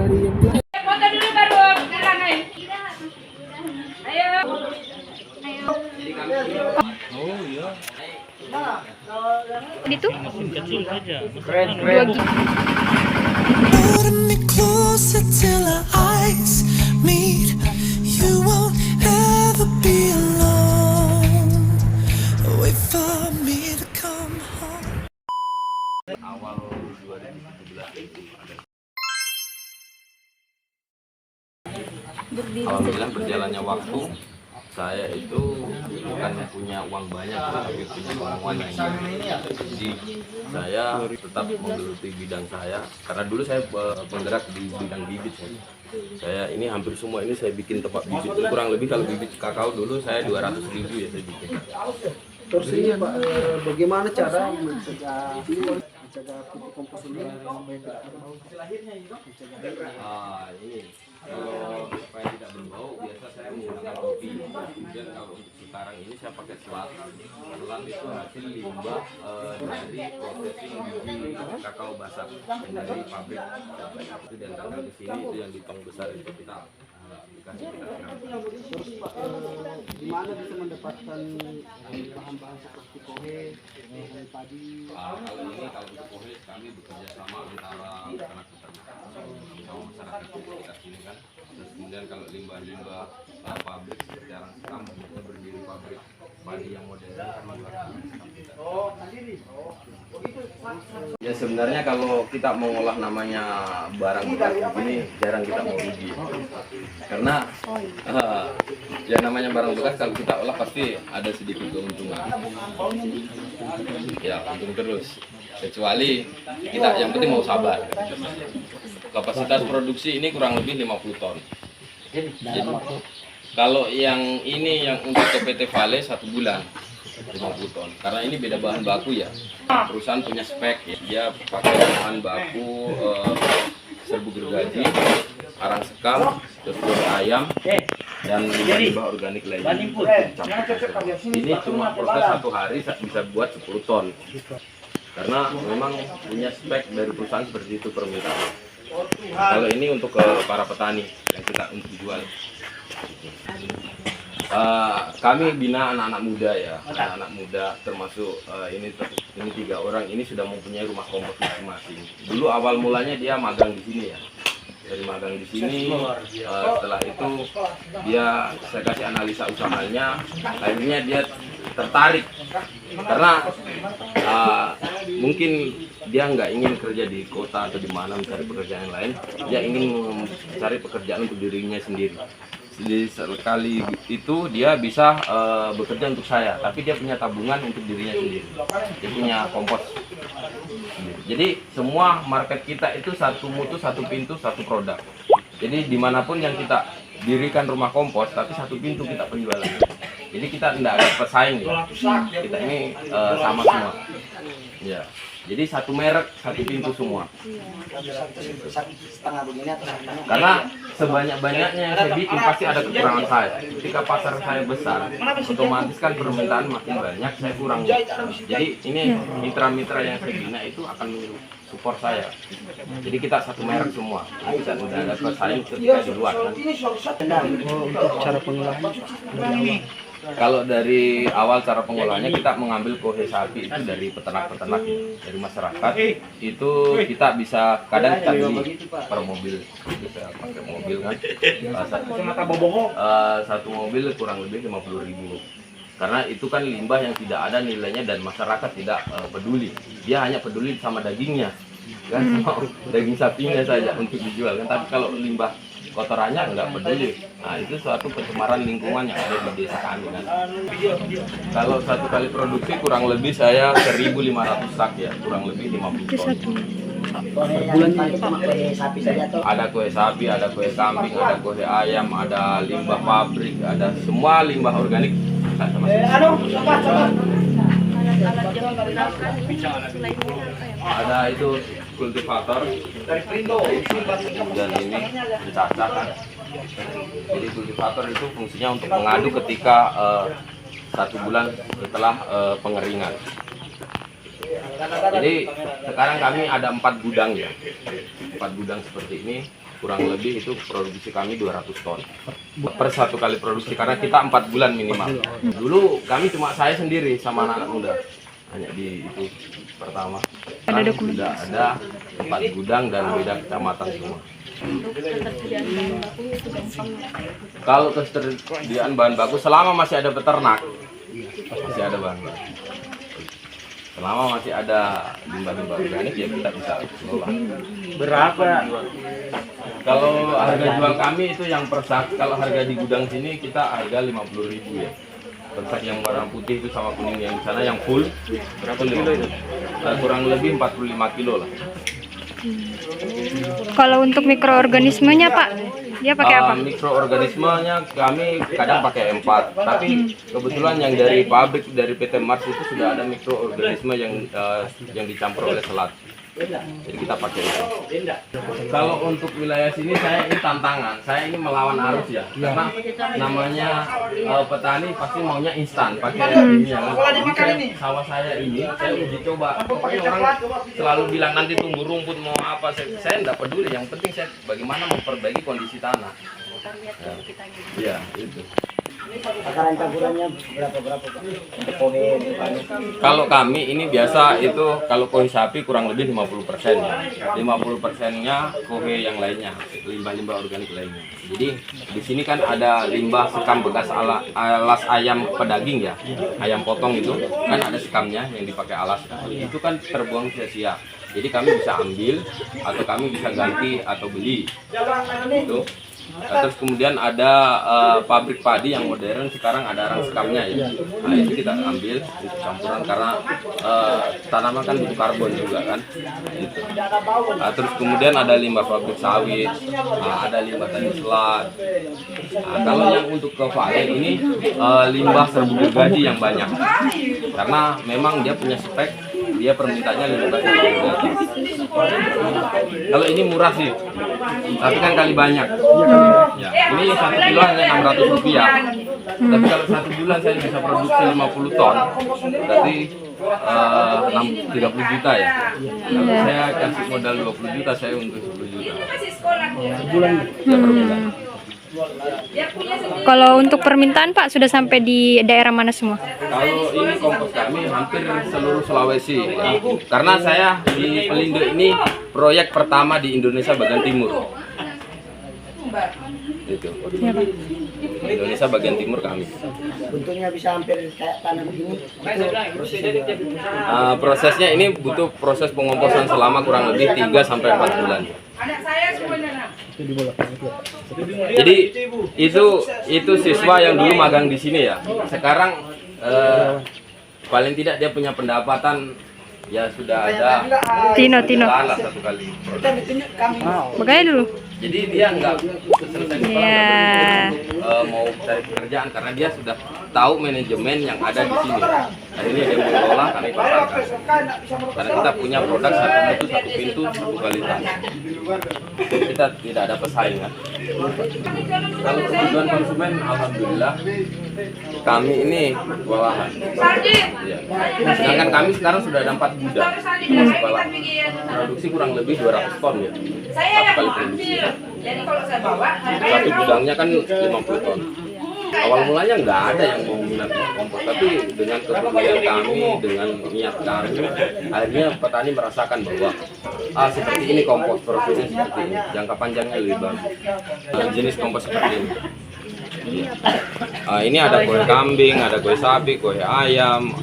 dari yang dia. Foto dulu baru jalan ayo. Ayo. Oh iya. Itu Kecil aja. Keren. 2 gig. Holding me closer till our eyes meet. You won't ever be alone. Wait for me to come home. Awal 2017 alhamdulillah berjalannya waktu saya itu bukan punya uang banyak tapi punya kemauan yang jadi saya tetap menggeluti bidang saya karena dulu saya penggerak di bidang bibit saya ini hampir semua ini saya bikin tempat bibit itu kurang lebih kalau bibit kakao dulu saya 200.000 ya saya bikin. Terus ini Pak, bagaimana cara mencegah pupuk kompos ini supaya tidak berbau? Ini kalau supaya tidak berbau biasa saya menggunakan kopi. Kemudian kalau untuk sekarang ini saya pakai selat. Selat itu hasil limbah dari processing biji kakao basah dari pabrik. Itu diantarkan ke sini itu yang di tong besar itu kita dikasih kita. Terus Pak, di mana bisa mendapatkan bahan-bahan seperti kohe, bahan padi? Kalau ini kalau untuk kohe kami bekerja sama antara peternak-peternak sama masyarakat kita sini kan. Terus kemudian kalau limbah-limbah pabrik seperti arang sekam kita berdiri pabrik padi yang modern kami buat. Ya sebenarnya kalau kita mengolah namanya barang bekas ini jarang kita mau rugi karena ya namanya barang bekas kalau kita olah pasti ada sedikit keuntungan ya untung terus kecuali kita yang penting mau sabar. Kapasitas produksi ini kurang lebih 50 ton. Jadi, kalau yang ini yang untuk ke PT Vale 1 bulan 50 ton karena ini beda bahan baku ya, perusahaan punya spek ya, dia pakai bahan baku serbu gergaji, arang sekam, terus kulit ayam dan limbah organik lainnya. Ini cuma proses 1 hari bisa buat 10 ton karena memang punya spek dari perusahaan seperti itu permintaan. Kalau ini untuk para petani yang kita untuk dijual. Kami bina anak-anak muda ya, anak-anak muda termasuk ini 3 orang ini sudah mempunyai rumah kompos masing-masing. Dulu awal mulanya dia magang di sini ya, dari magang di sini. Setelah itu dia saya kasih analisa usahanya, akhirnya dia tertarik karena mungkin dia nggak ingin kerja di kota atau di mana mencari pekerjaan yang lain, dia ingin mencari pekerjaan untuk dirinya sendiri. Jadi sekali itu dia bisa bekerja untuk saya, tapi dia punya tabungan untuk dirinya sendiri. Dia punya kompos. Jadi semua market kita itu satu mutu, satu pintu, satu produk. Jadi dimanapun yang kita dirikan rumah kompos, tapi satu pintu kita penjualan. Jadi kita tidak ada pesaing ya. Kita ini sama semua. Ya. Jadi satu merek, satu pintu semua. Karena sebanyak-banyaknya yang saya bikin pasti ada kekurangan saya. Ketika pasar saya besar, otomatis kan permintaan makin banyak, saya kurang. Jadi ini mitra-mitra yang saya bina itu akan support saya. Jadi kita satu merek semua. Kita tidak ada pesaing ketika di luar kan. Untuk cara pengolahan dari awal. Kalau dari awal cara pengolahannya kita mengambil kohe sapi itu dari peternak-peternak dari masyarakat. Itu kita bisa kadang kita beli per mobil, bisa pakai mobil kan. Satu mobil kurang lebih 50.000. Karena itu kan limbah yang tidak ada nilainya dan masyarakat tidak peduli. Dia hanya peduli sama dagingnya, kan mau daging sapinya saja untuk dijual kan. Tapi kalau limbah kotorannya nggak peduli. Nah itu suatu pencemaran lingkungan yang ada di desa kami kan. Kalau satu kali produksi kurang lebih saya 1.500 sak ya, kurang lebih 50 ton. Ada kue sapi, ada kue kambing, ada kue ayam, ada limbah pabrik, ada semua limbah organik. Ada itu kultivator dan ini mencacah kan. Jadi kultivator itu fungsinya untuk mengadu ketika 1 bulan setelah pengeringan. Jadi sekarang kami ada 4 gudang ya, 4 gudang seperti ini, kurang lebih itu produksi kami 200 ton per satu kali produksi, karena kita 4 bulan minimal. Dulu kami cuma saya sendiri sama anak-anak muda, hanya di itu pertama. Sekarang sudah ada 4 gudang dan beda kecamatan semua. Kalau ketersediaan bahan baku selama masih ada peternak, masih ada bahan baku. Selama masih ada limbah-limbah organik ya kita bisa kelola. Berapa? Kalau harga jual kami itu yang per sak, kalau harga di gudang sini kita harga 50.000 ya. Per sak yang warna putih itu sama kuning yang di sana yang full berapa kilo itu? Kurang lebih 45 kilo lah. Kalau untuk mikroorganismenya Pak, dia pakai apa? Mikroorganismenya kami kadang pakai M4, tapi kebetulan yang dari pabrik dari PT Mars itu sudah ada mikroorganisme yang dicampur oleh selat. Jadi kita pakai itu. Kalau untuk wilayah sini saya ini tantangan, saya ini melawan arus ya, karena namanya petani pasti maunya instan, pakai ini ya. Sawah saya ini saya uji coba, pokoknya orang selalu bilang nanti tumbuh rumput mau apa, saya tidak peduli, yang penting saya bagaimana memperbaiki kondisi tanah. Ya, itu. Takaran campurannya berapa Pak? Untuk kohe Kalau kami ini biasa itu kalau kohe sapi kurang lebih 50% ya. 50%-nya kohe yang lainnya, limbah-limbah organik lainnya. Jadi di sini kan ada limbah sekam bekas alas ayam pedaging ya. Ayam potong itu kan ada sekamnya yang dipakai alas. Itu kan terbuang sia-sia. Jadi kami bisa ambil atau kami bisa ganti atau beli. Itu. Terus kemudian ada pabrik padi yang modern, sekarang ada arang sekamnya ya. Nah itu kita ambil itu campuran karena tanaman kan butuh karbon juga kan. Gitu. Nah, terus kemudian ada limbah pabrik sawit, ada limbah tani selat. Nah, kalau yang untuk ke valen ini limbah serbuk gergaji yang banyak, karena memang dia punya spek, dia permintaannya 15 gergaji. Kalau ini murah sih, tapi kan kali banyak. Ya, ini 1 kilo hanya 600 rupiah. Tapi kalau 1 bulan saya bisa produksi 50 ton, berarti 30 juta ya. Kalau saya kasih modal 20 juta, saya untuk 10 juta. sebulan. Ya, per bulan. Kalau untuk permintaan Pak sudah sampai di daerah mana semua? Kalau ini kompos kami hampir seluruh Sulawesi, ya. Karena saya di Pelindo ini proyek pertama di Indonesia bagian timur. Itu. Indonesia bagian timur kami. Bentuknya bisa hampir kayak tanah begini. Prosesnya ini butuh proses pengomposan selama kurang lebih 3 sampai 4 bulan. Anak saya semuanya. Jadi itu siswa yang dulu magang di sini ya. Sekarang paling tidak dia punya pendapatan ya sudah ada Tino. lah 1 kali. Makanya dulu. Jadi dia nggak selesai Ya. mau cari pekerjaan karena dia sudah tahu manajemen yang ada di sini. Nah ini dia mengelola, kami pasarkan. Karena kita punya produk satu mutu, satu pintu, satu kualitas. Kita tidak ada pesaingan. Kalau kebutuhan konsumen, alhamdulillah kami ini kewalahan. Ya. Sedangkan kami sekarang sudah ada 4 gudang. Produksi kurang lebih 200 ton ya. Satu kali produksi. Jadi kalau saya bawa, Satu gudangnya kan 50 ton. Awal mulanya nggak ada yang mau minat kompos, tapi dengan kepedulian kami, dengan niat kami, akhirnya petani merasakan bahwa seperti ini kompos, prosesnya seperti ini, jangka panjangnya lebih bagus. Jenis kompos seperti ini. Ini ada kue kambing, ada kue sapi, kue ayam,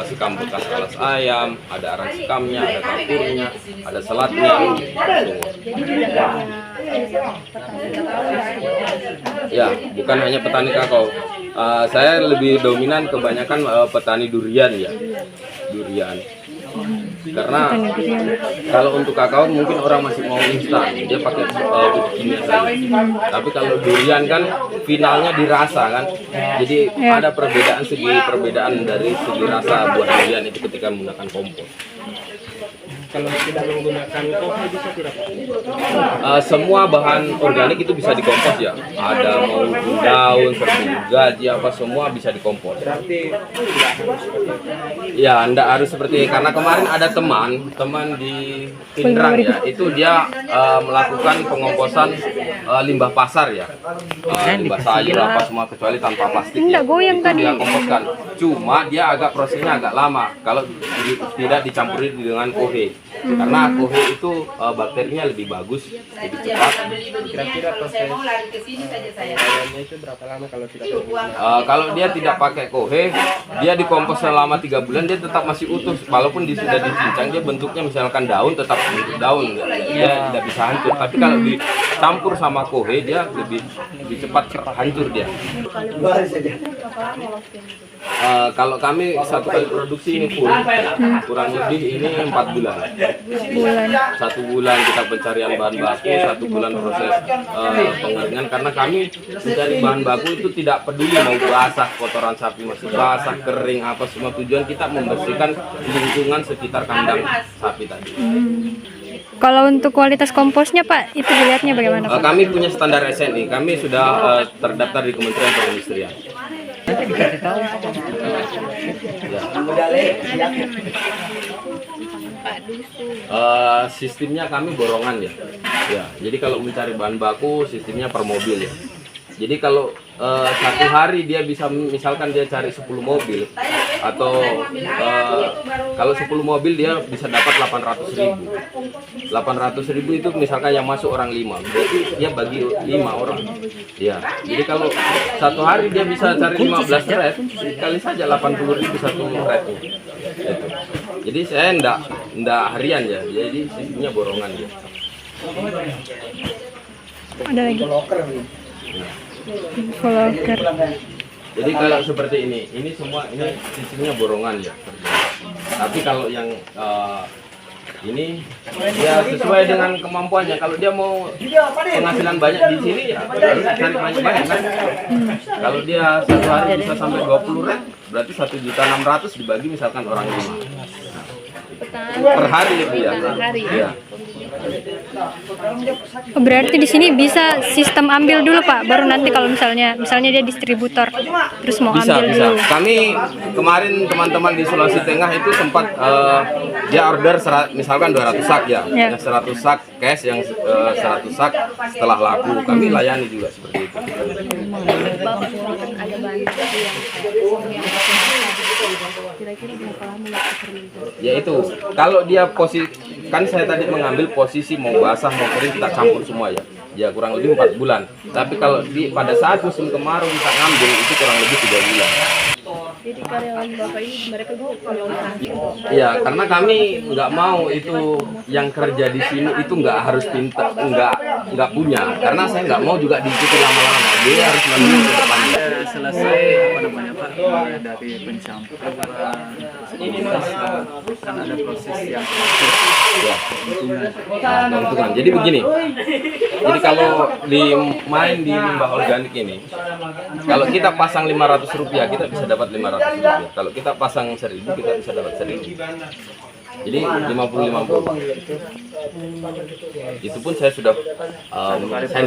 sekam bekas alas ayam, ada arang sekamnya, ada kapurnya, ada selatnya. Ya, bukan hanya petani kakao. Saya lebih dominan kebanyakan petani durian ya, durian. Karena kalau untuk kakao mungkin orang masih mau instan, dia pakai pupuk kimia saja. Tapi kalau durian kan finalnya dirasa kan, jadi ada perbedaan dari segi rasa buah durian itu ketika menggunakan kompos. kalau tidak menggunakan kopi bisa tidak? Semua bahan organik itu bisa dikompos ya. Ada mau daun, serbuk gaji apa semua bisa dikompos. Berarti Ya, ndak harus seperti karena kemarin ada teman di Pindrang ya, itu dia melakukan pengomposan limbah pasar ya, limbah sayur apa semua kecuali tanpa plastik. Nggak Ya. goyang Itu tadi. dia komposkan. Cuma dia prosesnya agak lama kalau tidak dicampuri dengan kohe. Karena kohe itu bakterinya lebih bagus, lebih cepat. kira-kira proses pengolahannya itu berapa lama kalau tidak pakai? Kalau dia tidak pakai kohe, dia dikompos selama 3 bulan dia tetap masih utuh. Walaupun sudah dicincang, dia bentuknya misalkan daun tetap bentuk daun, dia tidak bisa hancur. Tapi kalau dicampur sama kohe, dia lebih cepat hancur dia. Kalau kami satu kali produksi ini full, kurang lebih ini 4 bulan. 1 bulan kita pencarian bahan baku, 1 bulan proses pengeringan. Karena kami mencari bahan baku itu tidak peduli mau basah, kotoran sapi masih basah, kering apa semua, tujuan kita membersihkan lingkungan sekitar kandang sapi tadi. Kalau untuk kualitas komposnya Pak, itu dilihatnya bagaimana Pak? Kami punya standar SNI, kami sudah terdaftar di Kementerian Perindustrian. Sistemnya kami borongan ya. Ya, jadi kalau mencari bahan baku sistemnya per mobil ya. Jadi kalau satu hari dia bisa misalkan dia cari 10 mobil atau kalau 10 mobil dia bisa dapat 800.000. 800.000 itu misalkan yang masuk orang 5, berarti dia bagi 5 orang. Ya. Jadi kalau satu hari dia bisa cari 15 red, kali saja 80.000 satu rednya. Gitu. Jadi saya enggak harian ya. Jadi sistemnya borongan ya. Ada lagi. Vlogger. Jadi kalau seperti ini semua ini sistemnya borongan ya. Tapi kalau yang ini ya sesuai dengan kemampuannya. Kalau dia mau penghasilan banyak di sini ya harus cari banyak-banyak kan. Kalau dia satu hari bisa sampai 20 red, berarti 1.600.000 dibagi misalkan orang 5. Per hari itu ya. Ya. Oh, berarti di sini bisa sistem ambil dulu Pak, baru nanti kalau misalnya dia distributor terus mau Bisa. ambil dulu. Kami kemarin teman-teman di Sulawesi Tengah itu sempat dia order misalkan 200 sak ya. Ya. Yang 100 sak cash, yang 100 sak setelah laku. Kami layani juga seperti itu. Ya itu, kalau dia posisi, kan saya tadi mengambil posisi mau basah mau kering kita campur semua ya. Ya kurang lebih 4 bulan. Tapi kalau pada saat musim kemarau kita ngambil itu kurang lebih 3 bulan. Jadi karyawan Bapak ini mereka juga kalau Iya, karena kami nggak mau itu yang kerja di sini itu nggak harus pintar, nggak punya. Karena saya nggak mau juga diikuti lama-lama. Dia harus menunggu ke depannya. Selesai Pak dari pencampuran ini kan ada proses yang Ya. Nah, tentukan. Jadi begini. Jadi kalau main di limbah organik ini, kalau kita pasang Rp500 kita bisa dapat Rp500. Kalau kita pasang 1.000 kita bisa dapat 1.000. Jadi 50-50. Itu pun saya sudah saya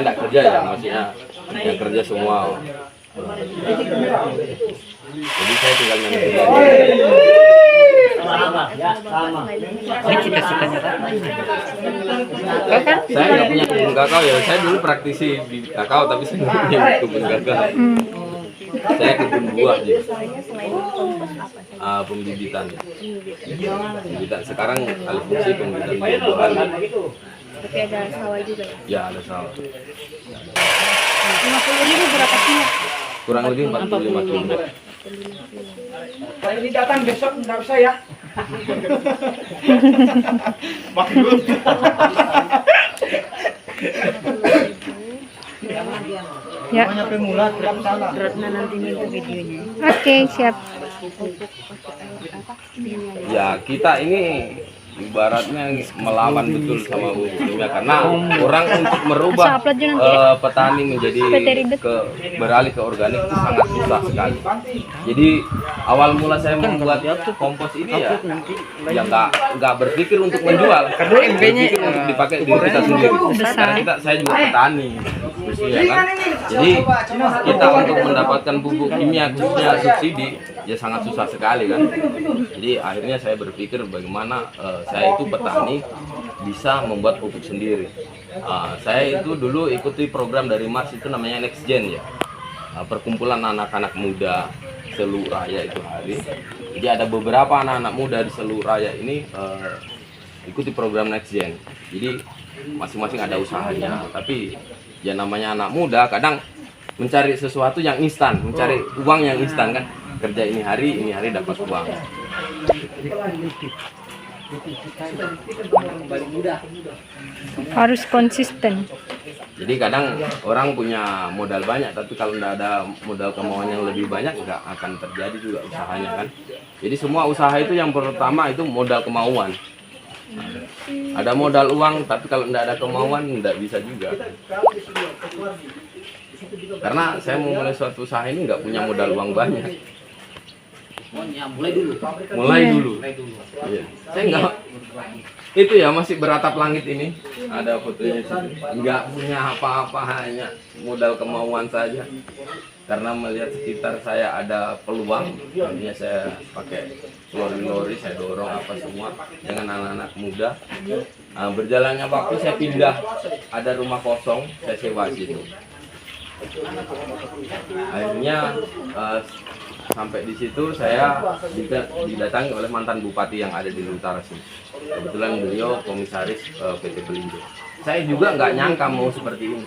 enggak kerja ya, maksudnya yang kerja semua. Jadi saya tinggal manajer. ini cita-citanya Saya nggak punya kebun kakao ya. Saya dulu praktisi di kakao tapi saya nggak punya kebun kakao. Saya kebun buah aja. Pembibitan. Sekarang alih fungsi pembibitan buah-buahan. tapi ada sawah juga ya. Ya ada sawah. 50.000 berapa kilo? Kurang lebih 45 km. Kalau ini datang besok nggak usah ya. Ya. Ratna nanti minta videonya. Oke, siap. Ya kita ini ibaratnya melawan betul sama bubuk kimia, karena orang untuk merubah Bisa upload juga nanti petani menjadi PT ribet. beralih ke organik itu sangat susah sekali. Jadi awal mula saya membuat kompos ini ya nggak berpikir untuk menjual, berpikir untuk dipakai diri kita sendiri. Karena saya juga petani, ya kan. Jadi kita untuk mendapatkan pupuk kimia khususnya subsidi ya sangat susah sekali kan. Jadi akhirnya saya berpikir bagaimana saya itu petani bisa membuat pupuk sendiri. Saya itu dulu ikuti program dari Mars itu namanya Next Gen ya, perkumpulan anak-anak muda seluruh raya itu hari. Jadi ada beberapa anak-anak muda di seluruh raya ini ikuti program Next Gen. Jadi masing-masing ada usahanya, tapi ya namanya anak muda kadang mencari sesuatu yang instan, mencari uang yang instan kan. Kerja ini hari dapat uang. Harus konsisten. Jadi kadang orang punya modal banyak, tapi kalau tidak ada modal kemauan yang lebih banyak, nggak akan terjadi juga usahanya kan. Jadi semua usaha itu yang pertama itu modal kemauan. Ada modal uang, tapi kalau tidak ada kemauan, tidak bisa juga. Karena saya memulai suatu usaha ini nggak punya modal uang banyak. Mulai dulu. Iya. Saya nggak, itu ya masih beratap langit ini. Ada fotonya, nggak punya apa-apa, hanya modal kemauan saja. Karena melihat sekitar saya ada peluang, akhirnya saya pakai lori-lori, saya dorong apa semua dengan anak-anak muda. Berjalannya waktu saya pindah, ada rumah kosong, saya sewa situ. Akhirnya sampai di situ saya didatangi oleh mantan bupati yang ada di utara sini. Kebetulan beliau komisaris PT Pelindo. Saya juga nggak nyangka mau seperti ini.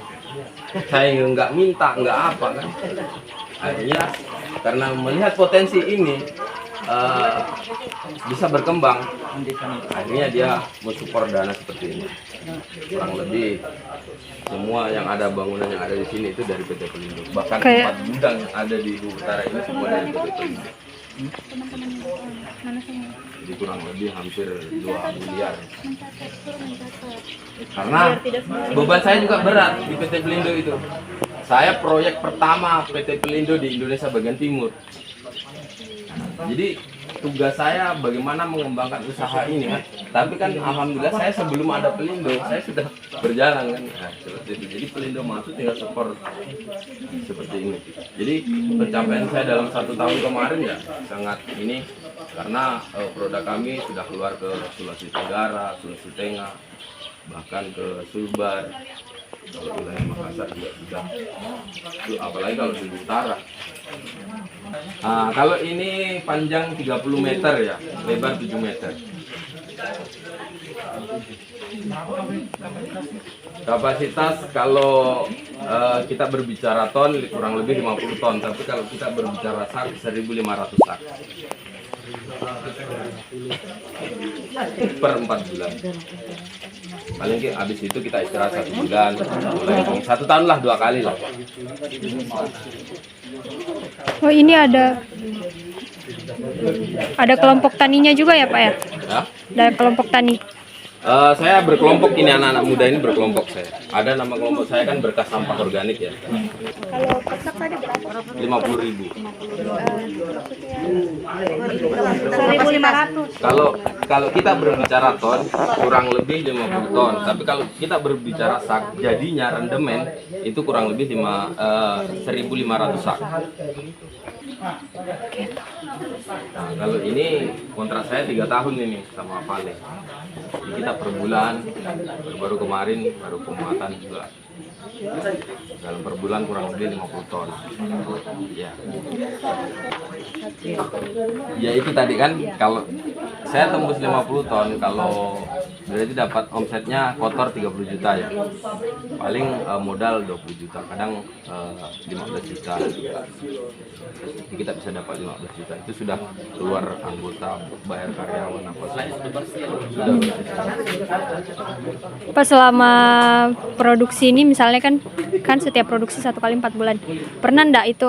Saya nggak minta, nggak apa kan. Akhirnya karena melihat potensi ini bisa berkembang, akhirnya dia mensupport dana seperti ini. Kurang lebih semua yang ada bangunan yang ada di sini itu dari PT Pelindo. Bahkan tempat gudang yang ada di utara ini semua dari PT Pelindo. Jadi kurang lebih hampir 2 miliar. Karena beban saya juga berat di PT Pelindo itu. Saya proyek pertama PT Pelindo di Indonesia bagian timur. Jadi tugas saya bagaimana mengembangkan usaha ini kan. Tapi kan alhamdulillah saya sebelum ada Pelindo saya sudah berjalan kan. Nah, jadi Pelindo masuk tinggal support seperti ini. Jadi pencapaian saya dalam 1 tahun kemarin ya sangat ini karena produk kami sudah keluar ke Sulawesi Tenggara, Sulawesi Tengah, bahkan ke Sulbar. Kalau wilayah Makassar juga sudah, apalagi kalau di utara. Kalau ini panjang 30 meter ya, lebar 7 meter. Kapasitas kalau kita berbicara ton kurang lebih 50 ton, tapi kalau kita berbicara sak 1.500 sak. Per 4 bulan. Paling habis itu kita istirahat 1 bulan, mulai 1 tahun lah 2 kali lah. Oh ini ada kelompok taninya juga ya Pak ya? Ya? Ada kelompok tani. Saya berkelompok ini, anak-anak muda ini berkelompok saya. Ada nama kelompok saya kan Berkah Sampah Organik ya. Kalau kotak tadi berapa? 50.000. 1.500. Kalau kita berbicara ton kurang lebih 50 ton, tapi kalau kita berbicara sak jadinya rendemen itu kurang lebih 1.500 sak. Nah, kalau ini kontrak saya 3 tahun ini sama Vale. Jadi kita per bulan, baru kemarin baru pemuatan juga. Dalam per bulan kurang lebih 50 ton. Ya. Ya itu tadi kan kalau saya tembus 50 ton, kalau berarti dapat omsetnya kotor 30 juta ya. Paling modal 20 juta, kadang 15 juta. Jadi kita bisa dapat 15 juta. Itu sudah keluar anggota, bayar karyawan apa saja. Sudah. Pak selama produksi ini misalnya kan setiap produksi 1 kali 4 bulan. Pernah ndak itu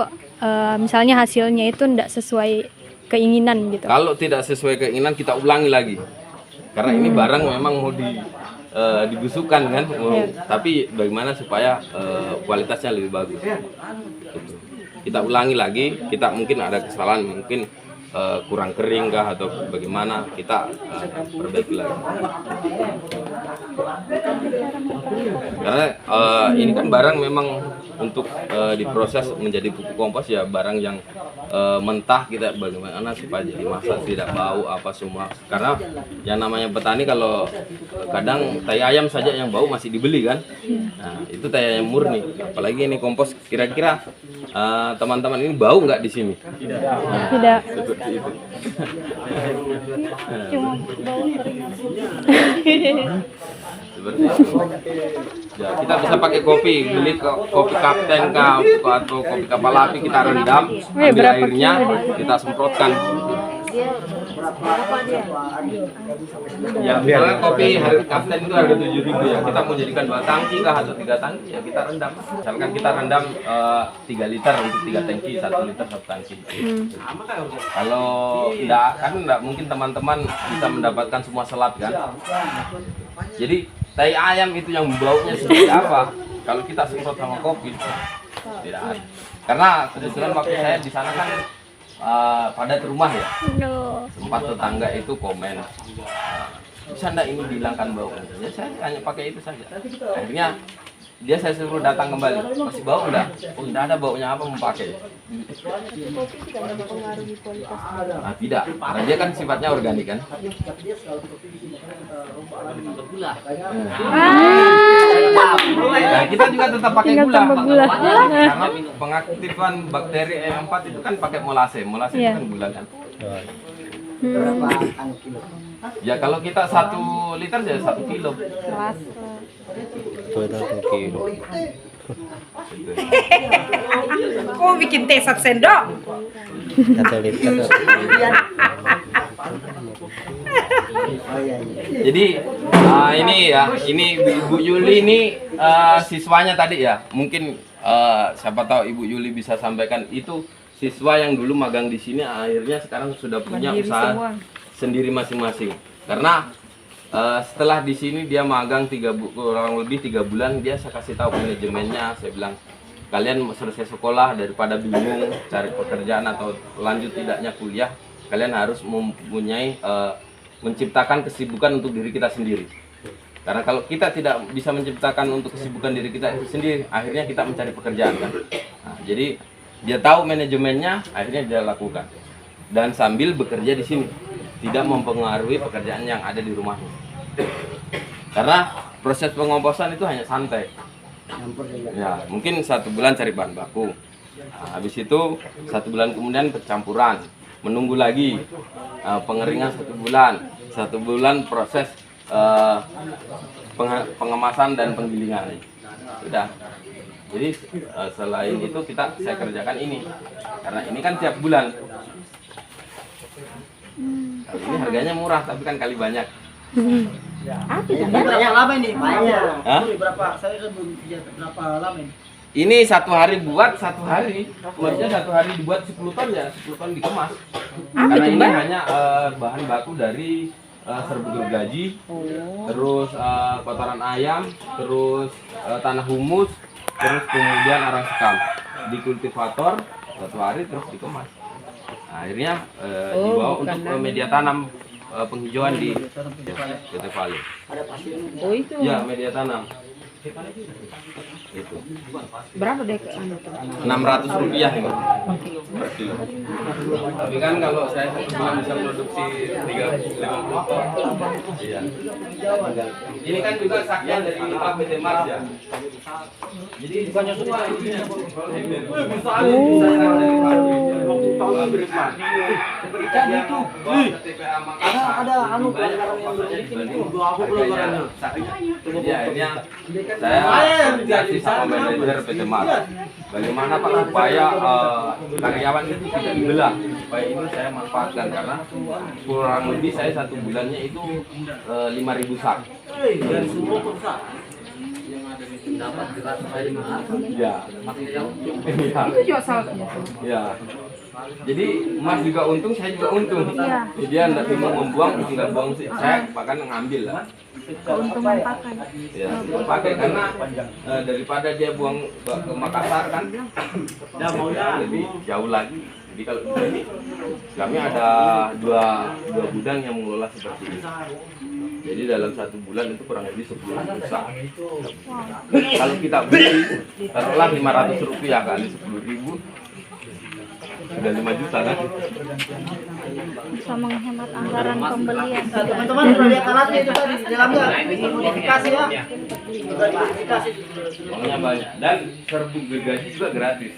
misalnya hasilnya itu ndak sesuai keinginan gitu? Kalau tidak sesuai keinginan kita ulangi lagi. Karena ini barang memang mau dibusukkan kan, tapi bagaimana supaya kualitasnya lebih bagus. Gitu. Kita ulangi lagi, kita mungkin ada kesalahan, mungkin kurang kering kah atau bagaimana, kita perbaiki lagi. Karena ini kan barang memang untuk diproses menjadi pupuk kompos ya, barang yang mentah kita bagaimana supaya jadi masak tidak bau apa semua. Karena yang namanya petani kalau kadang tai ayam saja yang bau masih dibeli kan. Nah, itu tai ayam murni. Apalagi ini kompos, kira-kira teman-teman ini bau nggak di sini? Tidak. Nah, Tidak. seperti itu. Cuma bau keringat. Seperti itu. Ya, kita bisa pakai kopi, beli kopi Kapten kah atau kopi kapal api, kita rendam, ambil berapa airnya, kilo kita semprotkan. Ya, misalnya kopi harga Kapten itu harga 7.000 ya, kita mau jadikan 2 tangki kah atau 3 tangki ya kita rendam. Misalkan kita rendam 3 liter untuk 3 tangki, 1 liter 1 tangki. Kalau enggak mungkin teman-teman bisa mendapatkan semua selat kan. Jadi tai ayam itu yang baunya seperti apa? Kalau kita semprot sama kopi tidak ada. Karena kebetulan waktu saya di sana kan padat rumah ya. Sempat tetangga itu komen, bisa enggak ini dihilangkan baunya? Ya saya hanya pakai itu saja. Akhirnya dia saya suruh datang kembali, masih bau enggak? Oh enggak ada baunya, apa mau pakai? Nah, tidak, karena dia kan sifatnya organik kan. Nah, kita juga tetap pakai gula. Karena pengaktifan bakteri E4 itu kan pakai molase. Molase itu kan gula kan. Ya kalau kita 1 liter ya 1 kilo. Kok bikin teh 1 sendok? Jadi ini ya, ini Ibu Yuli ini siswanya tadi ya. Mungkin siapa tahu Ibu Yuli bisa sampaikan, itu siswa yang dulu magang di sini akhirnya sekarang sudah punya usaha sendiri masing-masing. Karena setelah di sini dia magang kurang lebih 3 bulan, dia saya kasih tahu manajemennya, saya bilang kalian selesai sekolah daripada bingung cari pekerjaan atau lanjut tidaknya kuliah, kalian harus mempunyai menciptakan kesibukan untuk diri kita sendiri. Karena kalau kita tidak bisa menciptakan untuk kesibukan diri kita itu sendiri, akhirnya kita mencari pekerjaan kan. Nah, jadi dia tahu manajemennya, akhirnya dia lakukan. Dan sambil bekerja di sini, tidak mempengaruhi pekerjaan yang ada di rumahnya. Karena proses pengomposan itu hanya santai. Ya, mungkin 1 bulan cari bahan baku. Nah, habis itu 1 bulan kemudian percampuran, menunggu lagi pengeringan 1 bulan. 1 bulan proses pengemasan dan penggilingan. Sudah. Jadi selain itu saya kerjakan ini, karena ini kan tiap bulan. Kali ini harganya murah, tapi kan kali banyak. Banyak lama ini, banyak. Hah? Berapa? Saya kan berapa lama ini? Ini 1 hari buat 1 hari. Maksudnya 1 hari dibuat 10 ton ya, 10 ton dikemas. Karena ini hanya bahan baku dari serbuk gergaji, terus kotoran ayam, terus tanah humus, terus kemudian arang sekam. Di kultivator 1 hari terus dikemas. Nah, akhirnya dibawa untuk media tanam penghijauan di PT Vale. Oh itu. Ya, media tanam. Itu. Berapa deh? 600 rupiah ini per kilo. Tapi kan kalau saya cuma bisa produksi 50 ton. Iya. Ini kan juga sakyan dari PT Mars ya. Jadi banyak semua ini. Ada anu Ya, akhirnya saya dikasih sama manajer PT Mars. Bagaimana Pak supaya karyawan itu tidak dibelah, supaya ini saya manfaatkan, karena kurang lebih saya 1 bulannya itu 5.000 sak. dari semua perusahaan. Ya. Itu jual salahnya. Ya. Jadi Mas juga untung, saya juga untung. Iya. Dia nggak cuma membuang, nggak buang sih. Saya bahkan ngambil lah. Keuntungan pakan. Ya, pakai karena daripada dia buang ke Makassar kan, lebih jauh lagi. Jadi kalau ini kami ada dua gudang yang mengelola seperti ini. Jadi dalam 1 bulan itu kurang lebih 10 busa. Kalau kita beli, taruhlah 500 rupiah kali 10.000, sudah 5 juta kan? Bisa menghemat anggaran pembelian. Teman-teman udah lihat alatnya juga di dalamnya. Modifikasi ya. Pokoknya banyak. Dan serbuk gergaji juga gratis.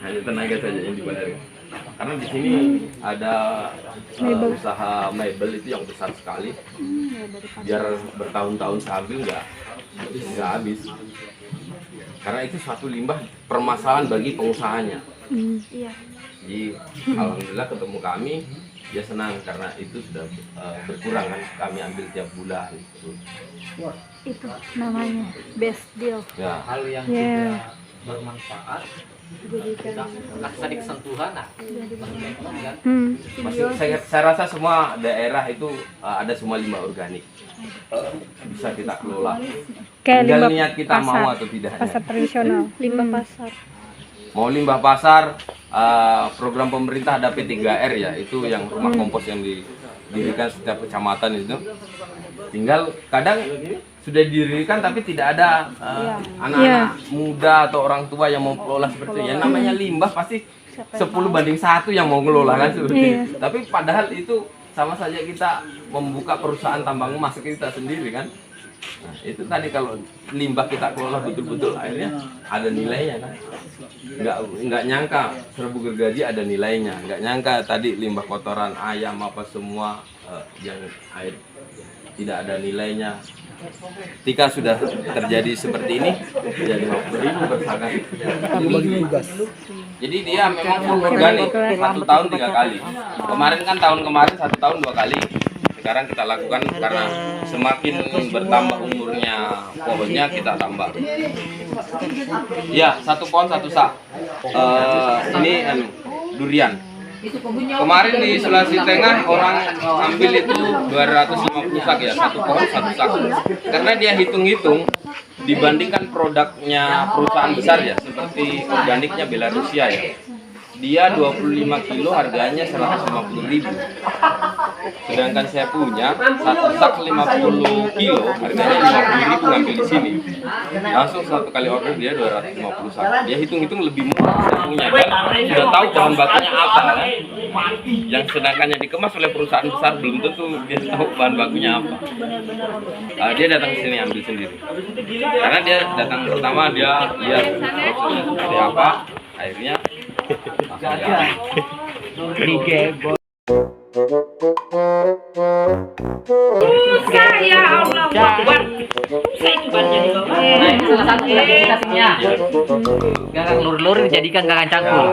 Hanya tenaga saja yang dibayar. Karena di sini ada usaha mebel itu yang besar sekali. Biar bertahun-tahun sambil nggak habis. Karena itu suatu limbah permasalahan bagi pengusahanya. Iya. Jadi alhamdulillah ketemu kami, dia senang karena itu sudah berkurang kan. Kami ambil tiap bulan. Itu namanya best deal. Ya. Hal yang Ya. bermanfaat tadi kesentuhan Saya rasa semua daerah itu ada semua limbah organik. Bisa kita kelola. Kayak Tinggal limbah niat kita pasar. mau atau tidak. Pasar tradisional, limbah pasar. Mau limbah pasar, program pemerintah ada P3R ya, itu yang rumah kompos yang didirikan setiap kecamatan itu. Tinggal kadang sudah didirikan tapi tidak ada anak-anak muda atau orang tua yang mau kelola seperti itu. Yang namanya limbah pasti 10:1 yang mau ngelola kan seperti itu. Tapi padahal itu sama saja kita membuka perusahaan tambang emas kita sendiri kan. Nah, itu tadi kalau limbah kita kelola betul-betul akhirnya ada nilainya kan. Nggak nyangka serbuk gergaji ada nilainya. Nggak nyangka tadi limbah kotoran ayam apa semua yang air tidak ada nilainya. Ketika sudah terjadi seperti ini, jadi 50.000 bersakan. Jadi dia memang full organik, 1 tahun 3 kali. Kemarin kan tahun kemarin 1 tahun 2 kali. Sekarang kita lakukan karena semakin bertambah umurnya pohonnya kita tambah. Ya, 1 pohon 1 sak. Ini durian. Kemarin di Sulawesi Tengah orang ambil itu 250 sak ya, 1 pohon 1 sak. Karena dia hitung-hitung dibandingkan produknya perusahaan besar ya, seperti organiknya Belarusia ya. Dia 25 kilo harganya 150.000. Sedangkan saya punya 1 sak 50 kilo harganya 50.000 ngambil di sini. Langsung 1 kali order dia 250 sak. Dia hitung-hitung lebih murah saya punya. Dan sudah tahu bahan bakunya apa kan. Yang sedangkannya dikemas oleh perusahaan besar belum tentu dia tahu bahan bakunya apa. Dia datang ke sini ambil sendiri. Karena dia datang pertama dia lihat prosesnya seperti apa. Akhirnya Ya Allah, Akbar. Saya juga jadi bawa. Nah, ini salah satu kreativitasnya. Gagang lur-lur dijadikan gagang cangkul.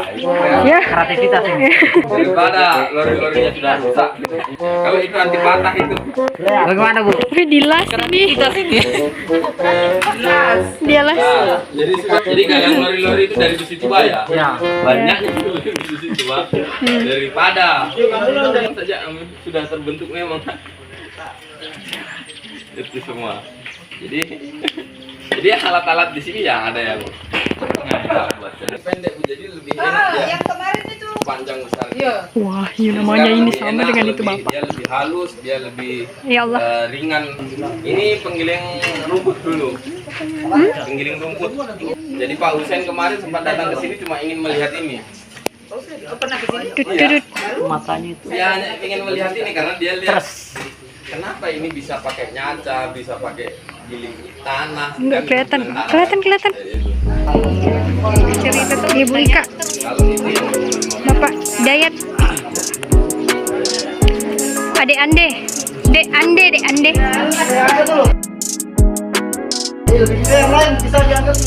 Ya. Kreativitas ini. daripada lori-lorinya sudah rusak gitu. Kalau itu anti patah itu. Bagaimana, Bu? Wih, dilas ini. Dilas. Nah, jadi gagang lori-lori itu dari besi tua ya. Ya. Banyak itu dari besi tua daripada saja sudah terbentuk memang. Itu semua. Jadi alat-alat di sini ya ada yang buat pendek jadi lebih enak ya. Yang kemarin itu Panjang besar. iya. Wah, ini namanya Sekarang ini lebih sama enak, dengan itu lebih- Bapak. Dia lebih halus, dia lebih Ya Allah. ringan. Ini penggiling rumput dulu. Penggiling rumput. Jadi Pak Husain kemarin sempat datang ke sini cuma ingin melihat ini. Pernah ke sini? Tutut. Matanya itu. Dia hanya ingin melihat ini karena dia lihat kenapa ini bisa pakai nyaca, bisa pakai giling tanah. Enggak kan kelihatan. tanah. Kelihatan. Cerita tuh Ibu Ika. Kalau itu yang Bapak Dayat. Adek Ande. Dek Ande. Lebih yang lain bisa diangkat.